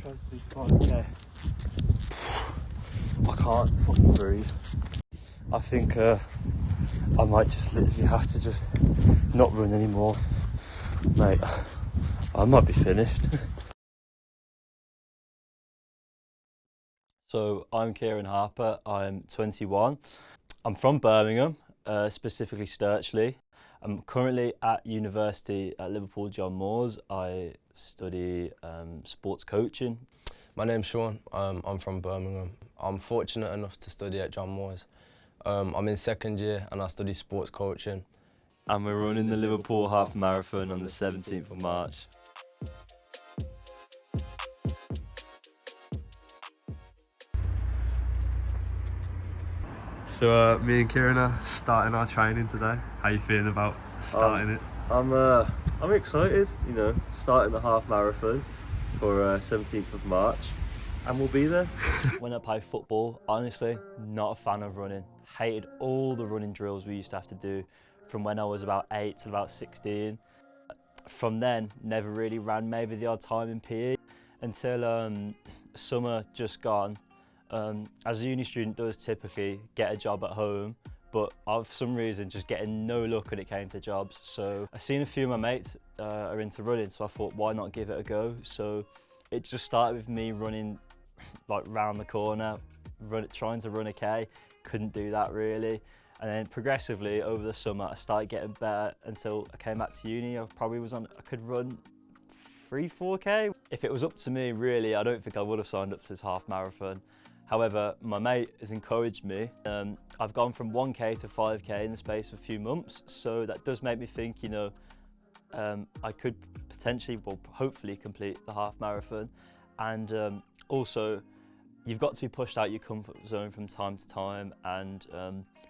try to do 5k. I can't fucking breathe. I think I might just literally have to just not run anymore. Mate, I might be finished. So I'm Ciaran Harper, I'm 21. I'm from Birmingham, specifically Sturchley. I'm currently at university at Liverpool John Moores. I study sports coaching. My name's Ciaran, I'm from Birmingham. I'm fortunate enough to study at John Moores. I'm in second year and I study sports coaching. And we're running the Liverpool half marathon on the 17th of March. So me and Ciaran are starting our training today. How you feeling about starting it? I'm excited, you know, starting the half marathon for 17th of March, and we'll be there. When I play football, honestly, not a fan of running. Hated all the running drills we used to have to do from when I was about 8 to about 16. From then, never really ran, maybe the odd time in PE, until summer just gone. As a uni student does typically get a job at home, but for some reason just getting no luck when it came to jobs. So I seen a few of my mates are into running, so I thought, why not give it a go? So it just started with me running like round the corner, trying to run a K, couldn't do that really. And then progressively over the summer I started getting better until I came back to uni. I could run 3-4k. If it was up to me really, I don't think I would have signed up to this half marathon. However, my mate has encouraged me. I've gone from 1k to 5k in the space of a few months, so that does make me think, you know, I could potentially, well, hopefully complete the half marathon. And also, you've got to be pushed out your comfort zone from time to time, and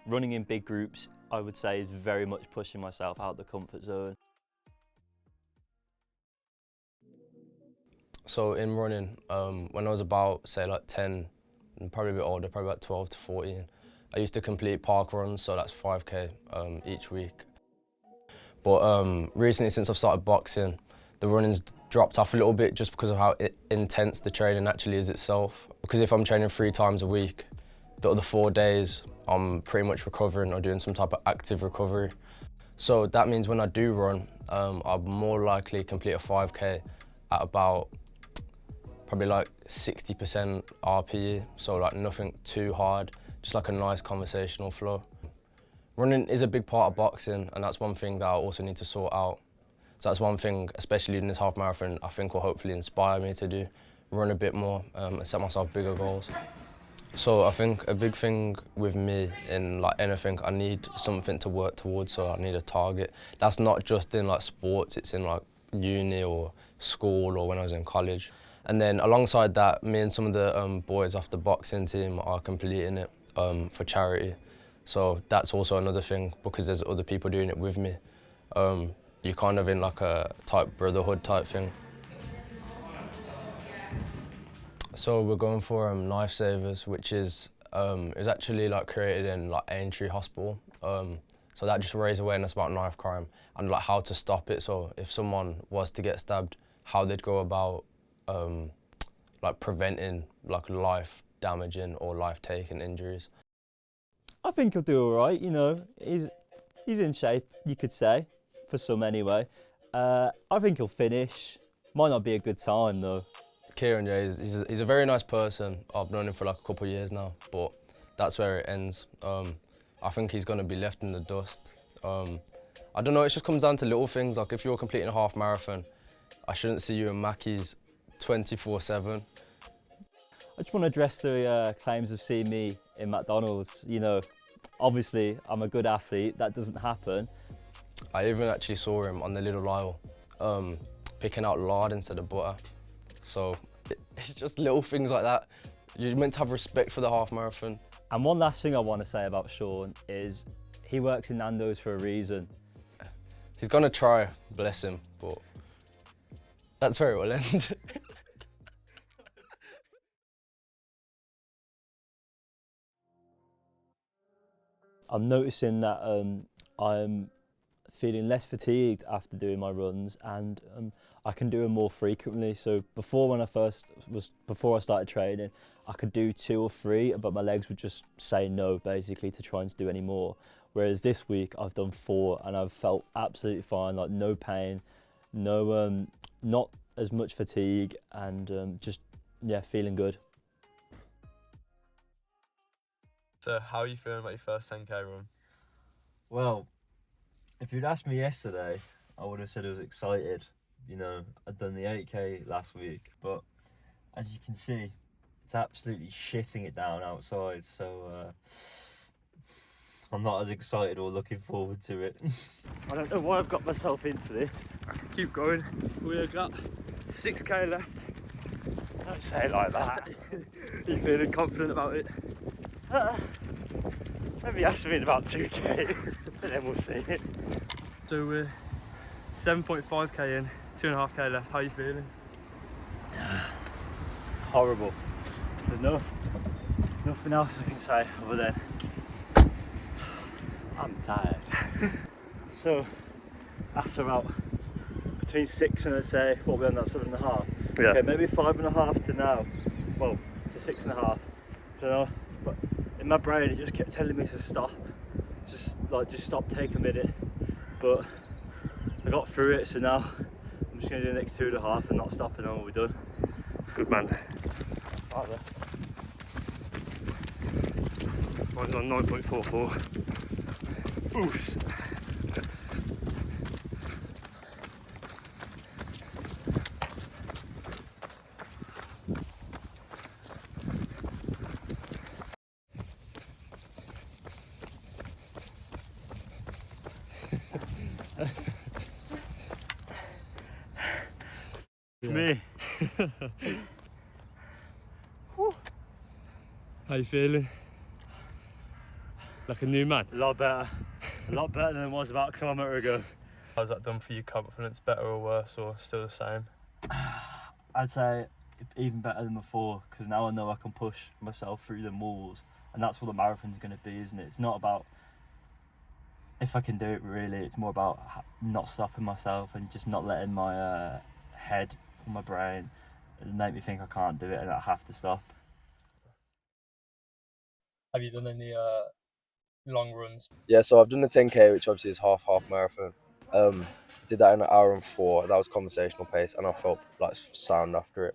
running in big groups, I would say, is very much pushing myself out of the comfort zone. So in running, when I was about, say like 10, and probably a bit older, probably about 12 to 14, I used to complete park runs, so that's 5k each week. But recently, since I've started boxing, the running's dropped off a little bit just because of how intense the training actually is itself. Because if I'm training 3 times a week, the other 4 days, I'm pretty much recovering or doing some type of active recovery. So that means when I do run, I'll more likely complete a 5k at about probably like 60% RPE, so like nothing too hard, just like a nice conversational flow. Running is a big part of boxing, and that's one thing that I also need to sort out. So that's one thing, especially in this half marathon, I think will hopefully inspire me to do, run a bit more and set myself bigger goals. So I think a big thing with me in like anything, I need something to work towards, so I need a target. That's not just in like sports, it's in like uni or school or when I was in college. And then alongside that, me and some of the boys off the boxing team are completing it for charity. So that's also another thing, because there's other people doing it with me. You're kind of in like a type brotherhood type thing. So we're going for Lifesavers, which is actually like created in like Aintree Hospital. So that just raised awareness about knife crime and like how to stop it. So if someone was to get stabbed, how they'd go about like preventing like life-damaging or life-taking injuries. I think he'll do all right, you know. He's in shape, you could say, for some anyway. I think he'll finish. Might not be a good time though. Ciaran, yeah, he's a very nice person. I've known him for like a couple of years now, but that's where it ends. I think he's going to be left in the dust. I don't know, it just comes down to little things, like if you're completing a half marathon, I shouldn't see you in Mackey's 24/7. I just want to address the claims of seeing me in McDonald's. You know, obviously I'm a good athlete, that doesn't happen. I even actually saw him on the little aisle, picking out lard instead of butter. So it's just little things like that. You're meant to have respect for the half marathon. And one last thing I want to say about Ciaran is he works in Nando's for a reason. He's gonna try, bless him, but that's where it will end. I'm noticing that I'm feeling less fatigued after doing my runs, and I can do them more frequently. So before I started training, I could do 2 or 3, but my legs would just say no basically to trying to do any more. Whereas this week I've done 4 and I've felt absolutely fine, like no pain, no not as much fatigue, and just feeling good. So how are you feeling about your first 10k run? Well, if you'd asked me yesterday, I would have said I was excited. You know, I'd done the 8k last week, but as you can see, it's absolutely shitting it down outside, so I'm not as excited or looking forward to it. I don't know why I've got myself into this. Keep going. We've got 6k left. Don't say it like that. You feeling confident about it? Maybe ask me in about 2k, and then we'll see. So we're 7.5k in, 2.5k left. How are you feeling? Horrible. There's nothing else I can say other than I'm tired. So after about between 6 and I'd say what we're on, that 7.5. Yeah. Okay, maybe 5.5 to now. Well, to 6.5. I don't know. But in my brain it just kept telling me to stop. Just stop, take a minute. But I got through it, so now I'm just gonna do the next 2.5 and not stop, and then we'll be done. Good man. Start there. Mine's on 9.44. Oof. Me. How you feeling? Like a new man? A lot better than it was about a kilometre ago. How's that done for your confidence? Better or worse, or still the same? I'd say even better than before, because now I know I can push myself through the walls, and that's what the marathon's going to be, isn't it? It's not about if I can do it, really. It's more about not stopping myself and just not letting my head or my brain make me think I can't do it and I have to stop. Have you done any long runs? Yeah, so I've done the 10k, which obviously is half marathon. Did that in 1 hour and 4. That was conversational pace, and I felt like sound after it.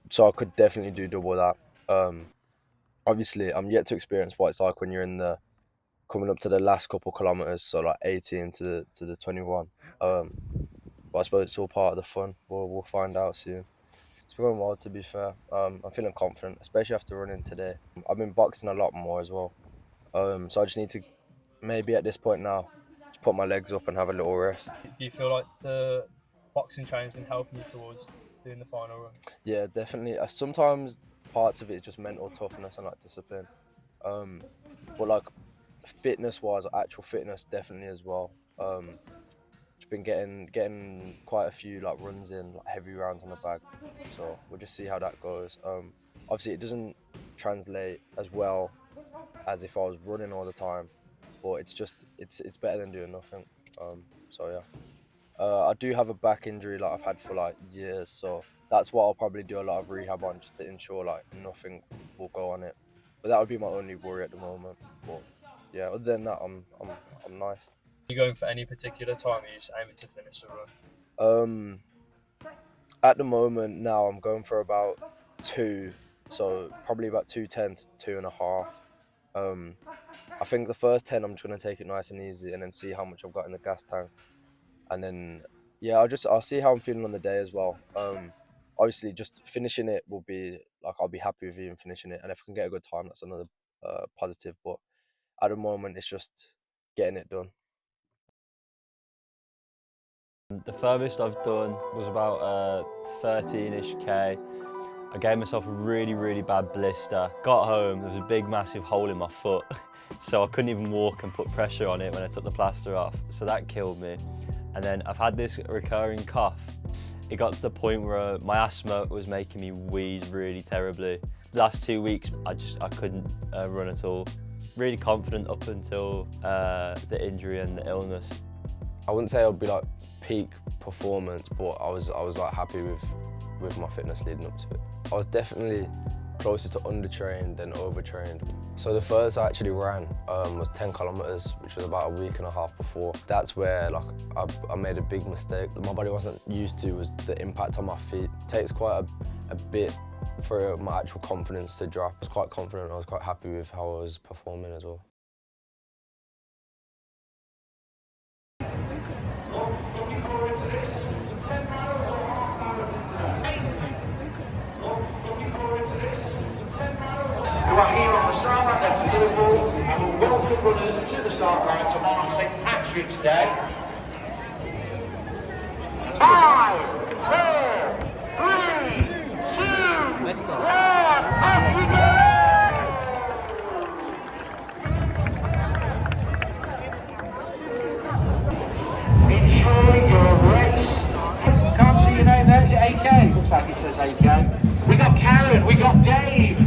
So I could definitely do double that. Obviously, I'm yet to experience what it's like when you're coming up to the last couple kilometers, so like 18 to the 21. But I suppose it's all part of the fun. We'll find out soon. It's been going well, to be fair. I'm feeling confident, especially after running today. I've been boxing a lot more as well. So I just need to, maybe at this point now, just put my legs up and have a little rest. Do you feel like the boxing training's been helping you towards doing the final run? Yeah, definitely. Sometimes parts of it is just mental toughness and like discipline. But like fitness-wise, actual fitness definitely as well. Just been getting quite a few like runs in, like heavy rounds on the bag. So we'll just see how that goes. Obviously it doesn't translate as well as if I was running all the time, but it's better than doing nothing. So yeah. I do have a back injury like I've had for like years, so that's what I'll probably do a lot of rehab on, just to ensure like nothing will go on it. But that would be my only worry at the moment. But yeah, other than that, I'm nice. Are you going for any particular time? Are you just aiming to finish the run? At the moment now, I'm going for about 2, so probably about 2:10 to 2.5. I think the first 10 I'm just gonna take it nice and easy, and then see how much I've got in the gas tank, and then yeah, I'll see how I'm feeling on the day as well. Obviously, just finishing it will be like, I'll be happy with even finishing it, and if I can get a good time, that's another positive. But at the moment, it's just getting it done. The furthest I've done was about 13-ish K. I gave myself a really bad blister. Got home, there was a big massive hole in my foot, so I couldn't even walk and put pressure on it when I took the plaster off, so that killed me. And then I've had this recurring cough. It got to the point where my asthma was making me wheeze really terribly. The last 2 weeks, I couldn't run at all. really confident up until the injury and the illness. I wouldn't say it would be like peak performance, but I was like happy with my fitness leading up to it. I was definitely closer to undertrained than overtrained. So the furthest I actually ran was 10 kilometers, which was about a week and a half before. That's where like I made a big mistake that my body wasn't used to, was the impact on my feet. It takes quite a bit for my actual confidence to drop. I was quite confident, I was quite happy with how I was performing as well. You are here on the start line, that's Liverpool, and we'll welcome runners to the start line tomorrow on St Patrick's Day. 5, 4, 3, 2, let's go. 1, off we go! Enjoy your race. Can't see your name there, is it AK? Looks like it says AK. We got Ciaran, we got Dave.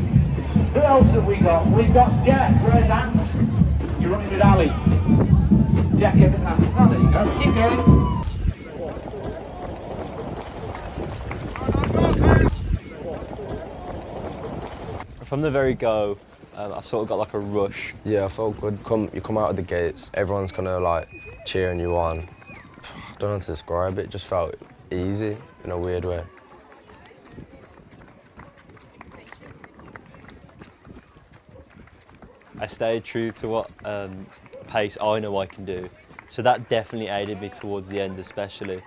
Who else have we got? We've got Jack. Where's Ant? You're running with Ali. Jack, you have the hand. Oh, there you go. Keep going. From the very go, I sort of got like a rush. Yeah, I felt good. You come out of the gates, everyone's kind of like cheering you on. I don't know how to describe it. It just felt easy in a weird way. I stayed true to what pace I know I can do. So that definitely aided me towards the end especially.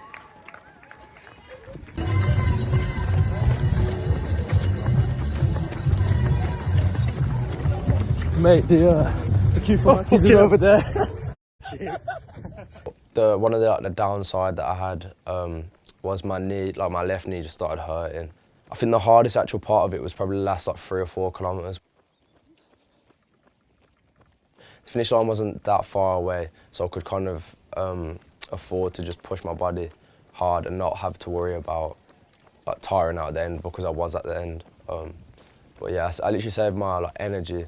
Mate, the queue for Max is over there. One of the downside that I had was my knee, like my left knee just started hurting. I think the hardest actual part of it was probably the last like 3 or 4 kilometers. The finish line wasn't that far away, so I could kind of afford to just push my body hard and not have to worry about like tiring out at the end, because I was at the end. But yeah, I literally saved my like energy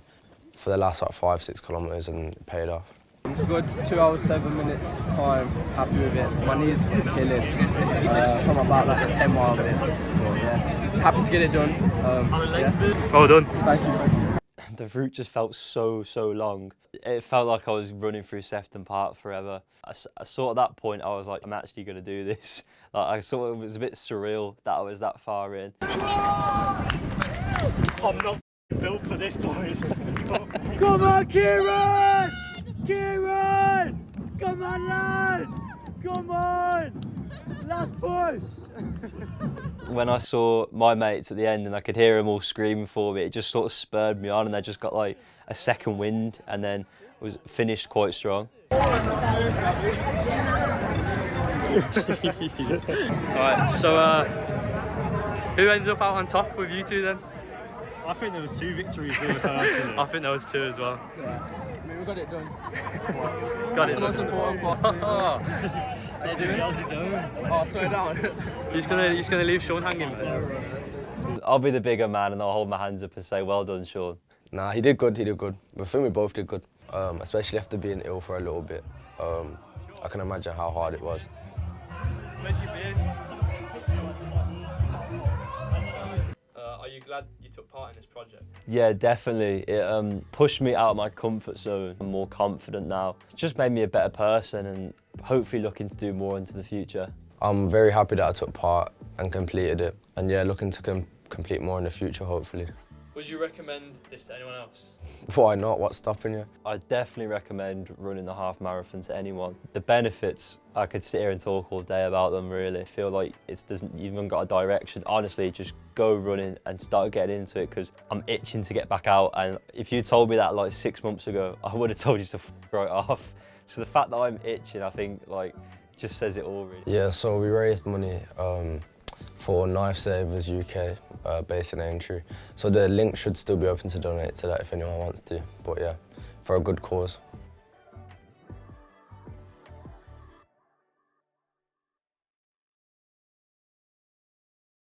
for the last like 5, 6 kilometers, and it paid off. It's good, 2 hours, 7 minutes time, happy with it. My knees were killing from about like the 10-mile bit. Yeah. Happy to get it done. Yeah. Well done. Thank you. The route just felt so long. It felt like I was running through Sefton Park forever. I sort of at that point I was like, I'm actually going to do this. Like, I sort of, it was a bit surreal that I was that far in. I'm not built for this, boys. Come on, Ciaran! Ciaran! Come on, lad! Come on! Last push! When I saw my mates at the end and I could hear them all screaming for me, it just sort of spurred me on, and they just got like a second wind, and then was finished quite strong. Alright, so who ended up out on top with you two then? I think there was 2 victories here personally. I think there was 2 as well. Yeah. I mean, we got it done. Got That's it. the most important part. How's it going? Oh, slow down. You're just gonna leave Sean hanging, mate? I'll be the bigger man and I'll hold my hands up and say, well done, Sean. Nah, he did good. I think we both did good, especially after being ill for a little bit. I can imagine how hard it was. Where's you been? Are you glad you took part in this project? Yeah, definitely. It pushed me out of my comfort zone. I'm more confident now. It's just made me a better person and hopefully looking to do more into the future. I'm very happy that I took part and completed it. And yeah, looking to complete more in the future, hopefully. Would you recommend this to anyone else? Why not? What's stopping you? I definitely recommend running the half marathon to anyone. The benefits, I could sit here and talk all day about them really. I feel like you've even got a direction. Honestly, just go running and start getting into it, because I'm itching to get back out. And if you told me that like 6 months ago, I would have told you to f right off. So the fact that I'm itching, I think like just says it all really. Yeah, so we raised money for Knife Savers UK, based in Aintree. So the link should still be open to donate to that if anyone wants to. But yeah, for a good cause.